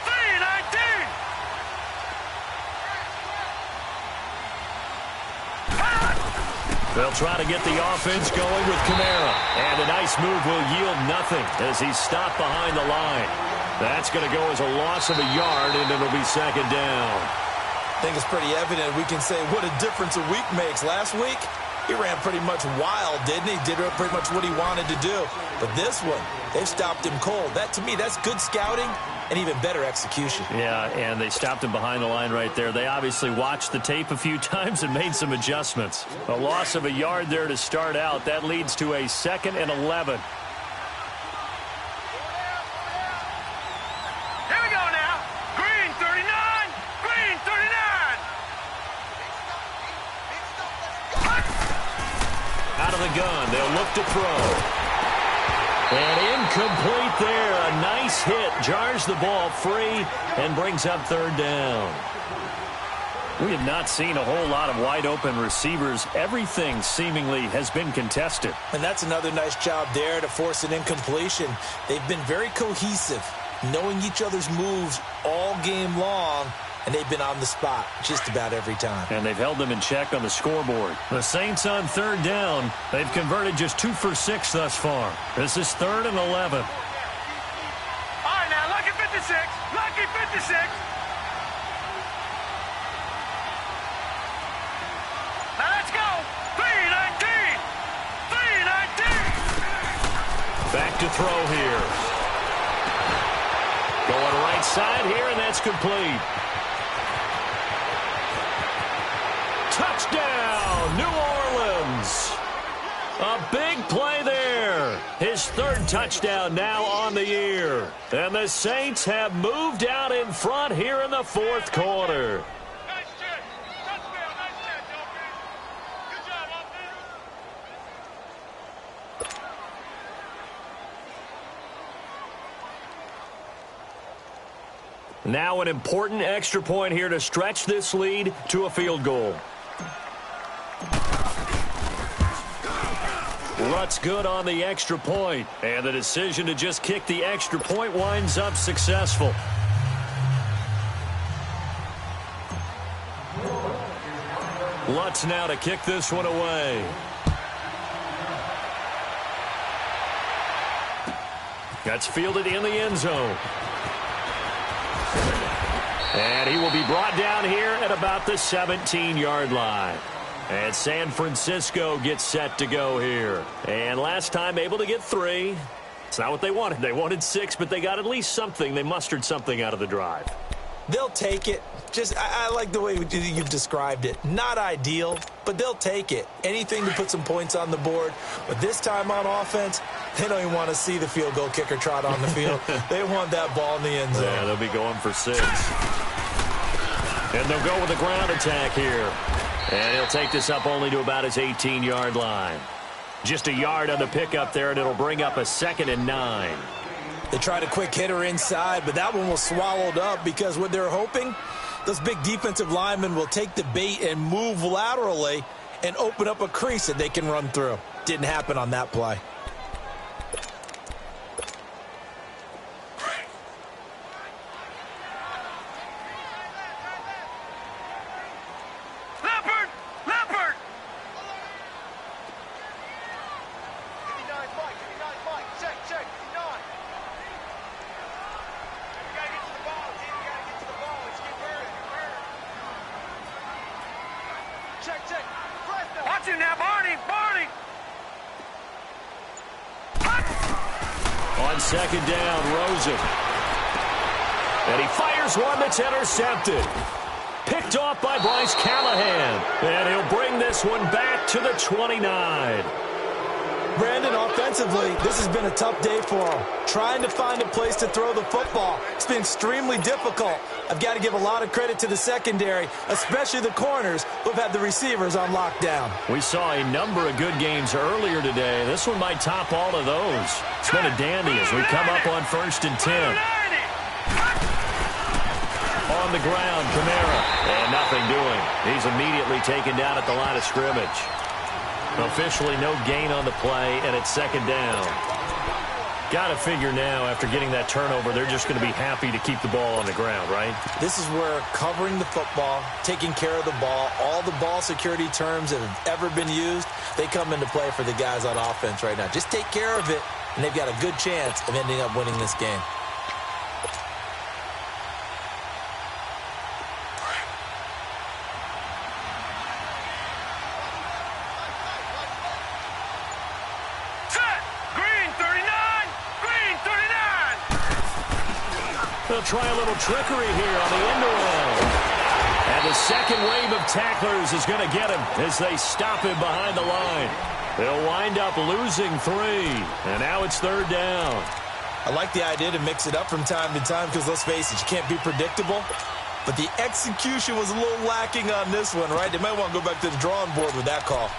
319! They'll try to get the offense going with Kamara. And a nice move will yield nothing as he's stopped behind the line. That's going to go as a loss of a yard, and it'll be 2nd down. I think it's pretty evident. We can say what a difference a week makes. Last week, he ran pretty much wild, didn't he? Did pretty much what he wanted to do. But this one, they've stopped him cold. That, to me, that's good scouting and even better execution. Yeah, and they stopped him behind the line right there. They obviously watched the tape a few times and made some adjustments. A loss of a yard there to start out. That leads to a 2nd and 11. Here we go now. Green 39. Green 39. Out of the gun, they'll look to throw. And incomplete there. A nice hit. Jars the ball free and brings up 3rd down. We have not seen a whole lot of wide-open receivers. Everything seemingly has been contested. And that's another nice job there to force an incompletion. They've been very cohesive, knowing each other's moves all game long, and they've been on the spot just about every time. And they've held them in check on the scoreboard. The Saints on 3rd down. They've converted just 2 for 6 thus far. This is 3rd and 11. All right, now, lucky 56. Lucky 56. Now, let's go. 319. 319. Back to throw here. Going right side here, and that's complete. Touchdown, New Orleans. A big play there. His 3rd touchdown now on the year. And the Saints have moved out in front here in the 4th quarter. Nice check. Touchdown. Nice check, Dolphins. Good job, offense. Now an important extra point here to stretch this lead to a field goal. What's good on the extra point, and the decision to just kick the extra point winds up successful. Lutz now to kick this one away. That's fielded in the end zone. And he will be brought down here at about the 17-yard line. And San Francisco gets set to go here. And last time able to get 3. It's not what they wanted. They wanted 6, but they got at least something. They mustered something out of the drive. They'll take it. I like the way you've described it. Not ideal, but they'll take it. Anything to put some points on the board. But this time on offense, they don't even want to see the field goal kicker trot on the field. They want that ball in the end zone. Yeah, they'll be going for 6. And they'll go with a ground attack here. And he'll take this up only to about his 18-yard line. Just a yard on the pickup there, and it'll bring up a 2nd and 9. They tried a quick hitter inside, but that one was swallowed up because what they're hoping, those big defensive linemen will take the bait and move laterally and open up a crease that they can run through. Didn't happen on that play. Watch him now, Barney! On 2nd down, Rosen. And he fires one that's intercepted. Picked off by Bryce Callahan. And he'll bring this one back to the 29. Brandon, offensively, this has been a tough day for him. Trying to find a place to throw the football. It's been extremely difficult. I've got to give a lot of credit to the secondary, especially the corners who've had the receivers on lockdown. We saw a number of good games earlier today. This one might top all of those. It's been a dandy as we come up on 1st and 10. On the ground, Kamara. And nothing doing. He's immediately taken down at the line of scrimmage. Officially no gain on the play, and it's 2nd down. Got to figure now, after getting that turnover, they're just going to be happy to keep the ball on the ground, right? This is where covering the football, taking care of the ball, all the ball security terms that have ever been used, they come into play for the guys on offense right now. Just take care of it, and they've got a good chance of ending up winning this game. They'll try a little trickery here on the end around. And the second wave of tacklers is going to get him as they stop him behind the line. They'll wind up losing 3. And now it's 3rd down. I like the idea to mix it up from time to time because, let's face it, you can't be predictable. But the execution was a little lacking on this one, right? They might want to go back to the drawing board with that call.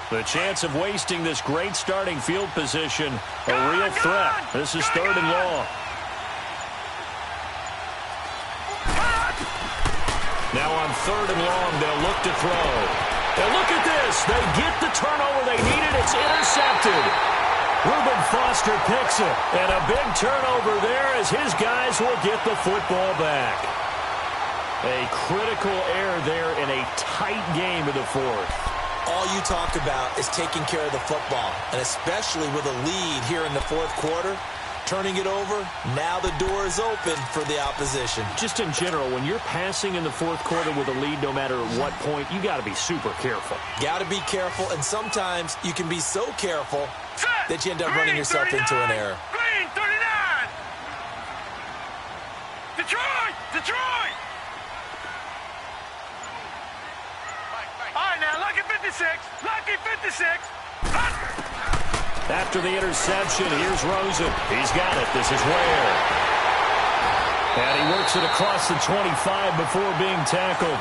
The chance of wasting this great starting field position, a real threat. This is 3rd and long. Now on 3rd and long, they'll look to throw. And look at this. They get the turnover they needed. It's intercepted. Reuben Foster picks it. And a big turnover there as his guys will get the football back. A critical error there in a tight game in the 4th. All you talk about is taking care of the football, and especially with a lead here in the 4th quarter, turning it over, now the door is open for the opposition. Just in general, when you're passing in the 4th quarter with a lead, no matter what point, you got to be super careful. Got to be careful, and sometimes you can be so careful that you end up running yourself into an error. Green 39! Detroit! All right, now, lucky 56. After the interception, here's Rosen. He's got it. This is Ware. And he works it across the 25 before being tackled.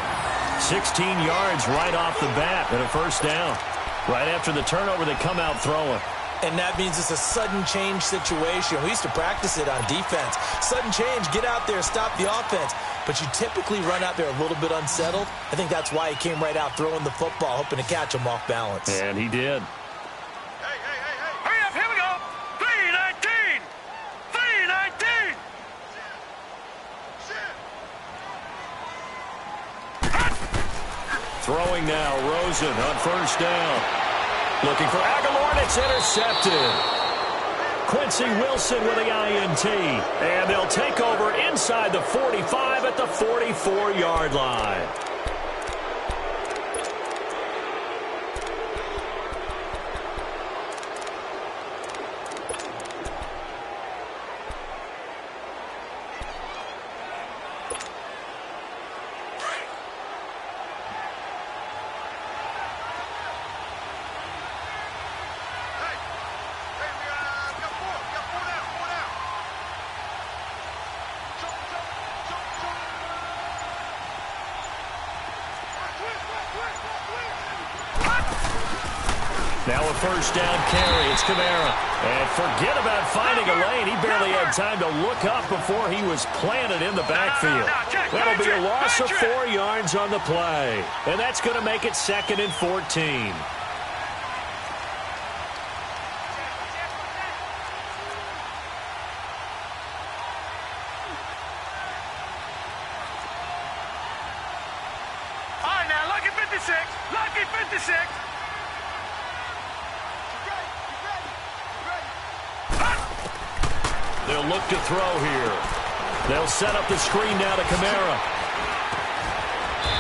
16 yards right off the bat and a 1st down. Right after the turnover, they come out throwing. And that means it's a sudden change situation. We used to practice it on defense. Sudden change, get out there, stop the offense. but you typically run out there a little bit unsettled. I think that's why he came right out throwing the football, hoping to catch him off balance. And he did. Hurry up, here we go. 319. 319. Throwing now, Rosen on first down. Looking for Aguilar, and it's intercepted. Quincy Wilson with the INT. And they'll take over inside the 45 at the 44-yard line. Now a first down carry. It's Kamara. And forget about finding a lane. He barely had time to look up before he was planted in the backfield. That'll be a loss of 4 yards on the play. And that's going to make it 2nd and 14. All right, now, lucky 56. Lucky 56. They'll look to throw here. They'll set up the screen now to Kamara.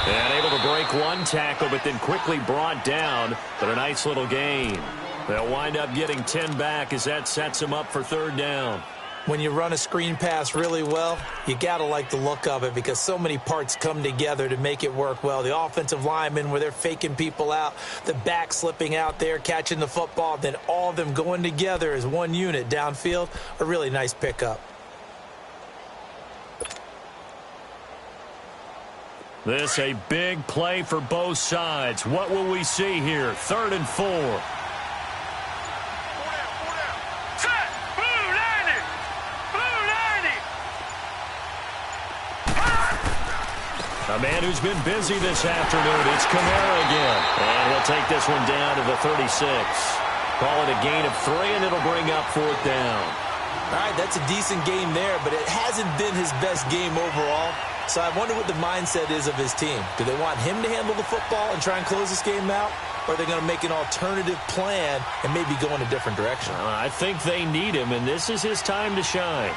And able to break one tackle, but then quickly brought down. But a nice little gain. They'll wind up getting 10 back as that sets them up for 3rd down. When you run a screen pass really well, you got to like the look of it because so many parts come together to make it work well. The offensive linemen, where they're faking people out, the back slipping out there, catching the football, then all of them going together as one unit downfield, a really nice pickup. This a big play for both sides. What will we see here? 3rd and 4. A man who's been busy this afternoon. It's Kamara again. And he'll take this one down to the 36. Call it a gain of 3, and it'll bring up 4th down. All right, that's a decent game there, but it hasn't been his best game overall. So I wonder what the mindset is of his team. Do they want him to handle the football and try and close this game out? Or are they going to make an alternative plan and maybe go in a different direction? I think they need him, and this is his time to shine.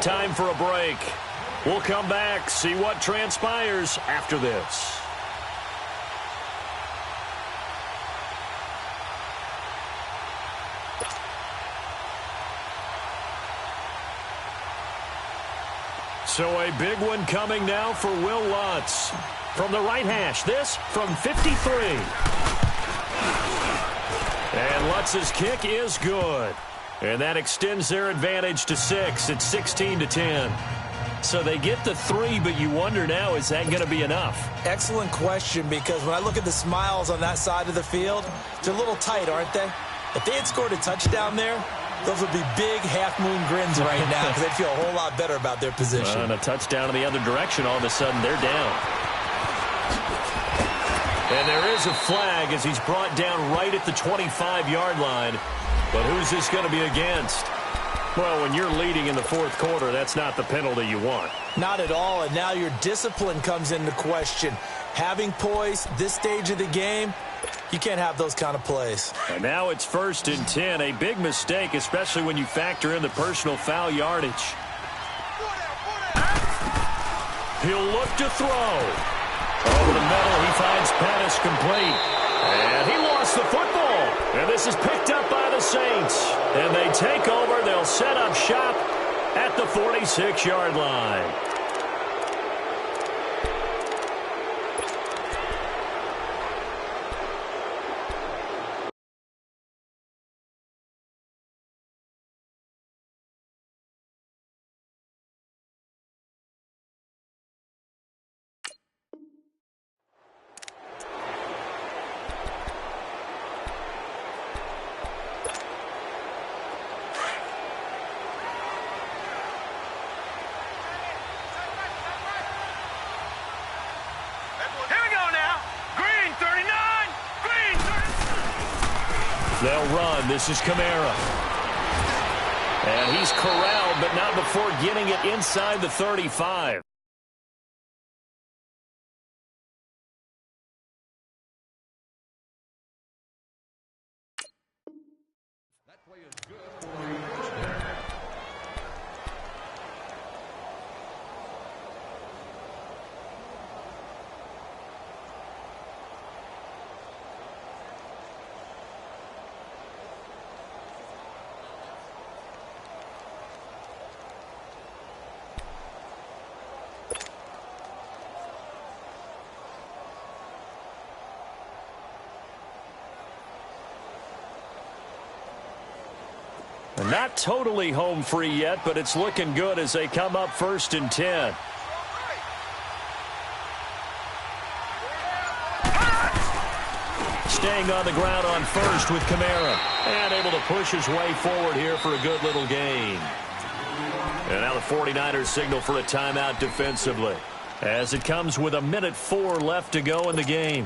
Time for a break. We'll come back, see what transpires after this. So a big one coming now for Will Lutz. From the right hash, this from 53. And Lutz's kick is good. And that extends their advantage to 6. It's 16-10. So they get the 3, but you wonder now, is that going to be enough? Excellent question, because when I look at the smiles on that side of the field, they're a little tight, aren't they? If they had scored a touchdown there, those would be big half-moon grins right now because they'd feel a whole lot better about their position. And a touchdown in the other direction, all of a sudden they're down. And there is a flag as he's brought down right at the 25-yard line. But who's this going to be against? Well, when you're leading in the 4th quarter, that's not the penalty you want. Not at all, and now your discipline comes into question. Having poise this stage of the game, you can't have those kind of plays. And now it's 1st and 10, a big mistake, especially when you factor in the personal foul yardage. He'll look to throw. Over the middle, he finds Pettis complete. And he lost the football. And this is picked up by the Saints. And they take over. They'll set up shop at the 46-yard line. They'll run. This is Kamara. And he's corralled, but not before getting it inside the 35. That play is good for a touchdown. Not totally home free yet, but it's looking good as they come up 1st and 10. Staying on the ground on first with Kamara. And able to push his way forward here for a good little gain. And now the 49ers signal for a timeout defensively, as it comes with 1:04 left to go in the game.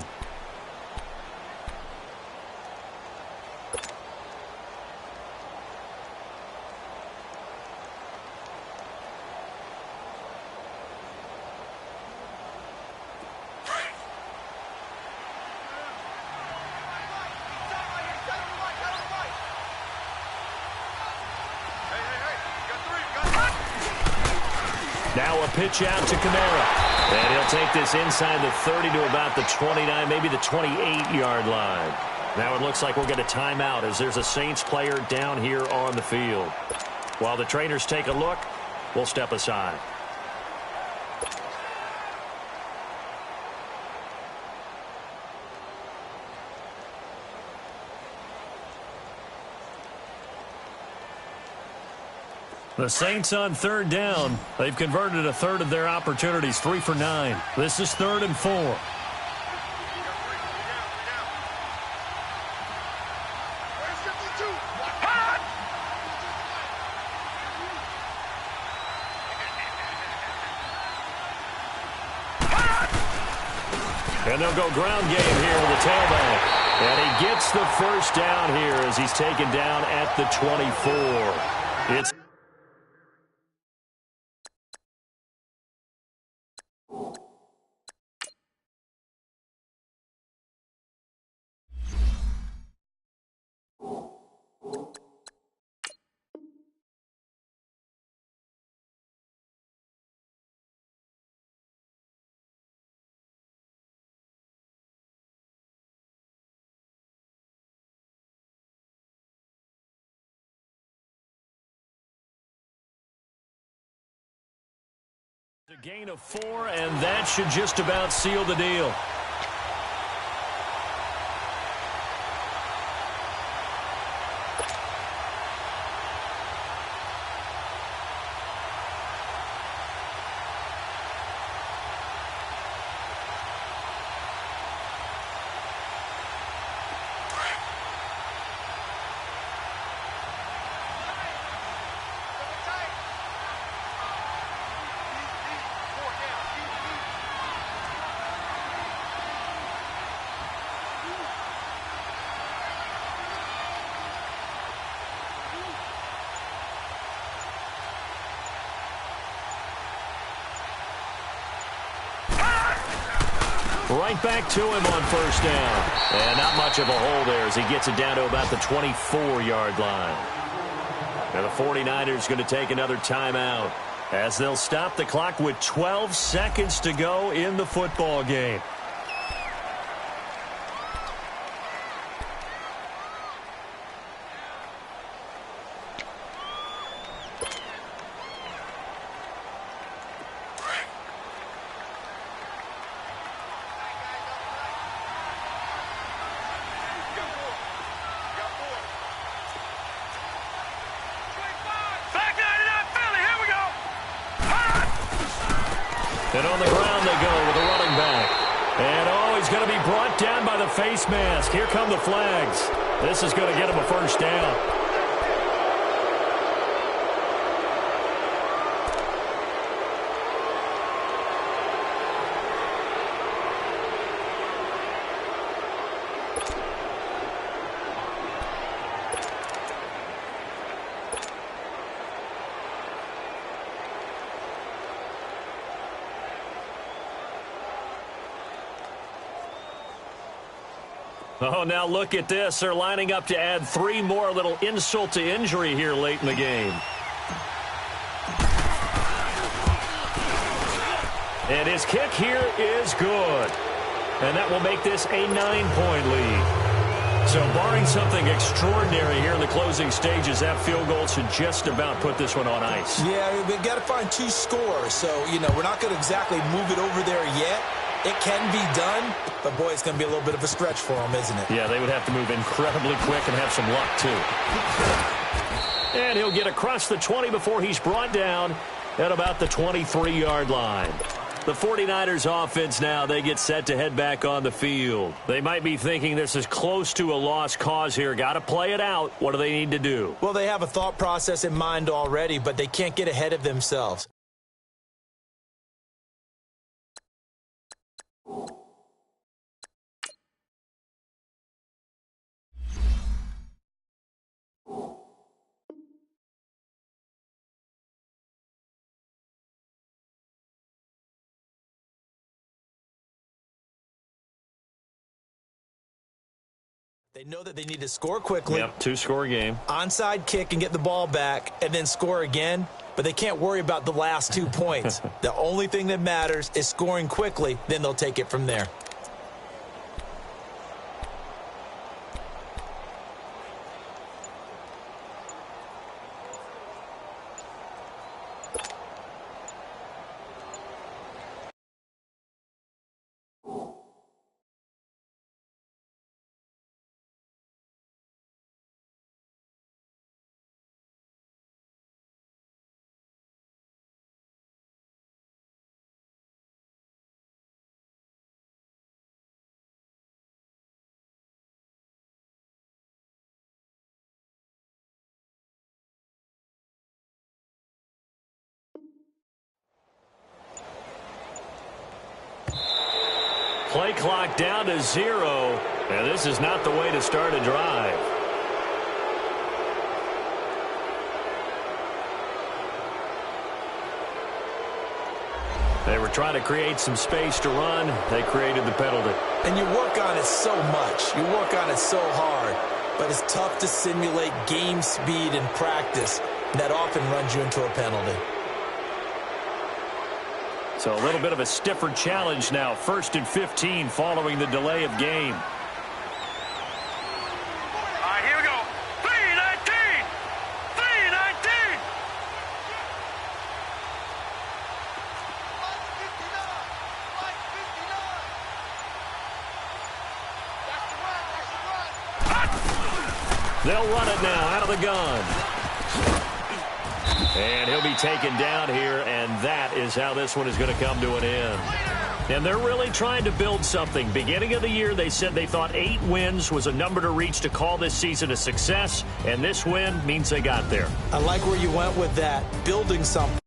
Now a pitch out to Kamara. And he'll take this inside the 30 to about the 29, maybe the 28-yard line. Now it looks like we'll get a timeout as there's a Saints player down here on the field. While the trainers take a look, we'll step aside. The Saints on 3rd down. They've converted a third of their opportunities, 3 for 9. This is 3rd and 4. And they'll go ground game here with the tailback. And he gets the first down here as he's taken down at the 24. It's a gain of 4, and that should just about seal the deal. Right back to him on 1st down. And not much of a hole there as he gets it down to about the 24-yard line. Now the 49ers going to take another timeout as they'll stop the clock with 12 seconds to go in the football game. And on the ground they go with a running back. And he's going to be brought down by the face mask. Here come the flags. This is going to get him a first down. Oh, now look at this. They're lining up to add 3 more, little insult to injury here late in the game. And his kick here is good. And that will make this a 9-point lead. So barring something extraordinary here in the closing stages, that field goal should just about put this one on ice. Yeah, we've got to find 2 scores. So, we're not going to exactly move it over there yet. It can be done, but, boy, it's going to be a little bit of a stretch for them, isn't it? Yeah, they would have to move incredibly quick and have some luck, too. And he'll get across the 20 before he's brought down at about the 23-yard line. The 49ers offense now, they get set to head back on the field. They might be thinking this is close to a lost cause here. Got to play it out. What do they need to do? Well, they have a thought process in mind already, but they can't get ahead of themselves. They know that they need to score quickly. Yep, 2-score game. Onside kick and get the ball back and then score again. But they can't worry about the last 2 points. The only thing that matters is scoring quickly. Then they'll take it from there. Play clock down to 0, and this is not the way to start a drive. They were trying to create some space to run. They created the penalty. And you work on it so much. You work on it so hard. But it's tough to simulate game speed in practice. That often runs you into a penalty. So a little bit of a stiffer challenge now. 1st and 15 following the delay of game. All right, here we go. 3-19. 3-19. They'll run it now out of the gun. And he'll be taken down here, and that is how this one is going to come to an end. And they're really trying to build something. Beginning of the year, they said they thought 8 wins was a number to reach to call this season a success, and this win means they got there. I like where you went with that, building something.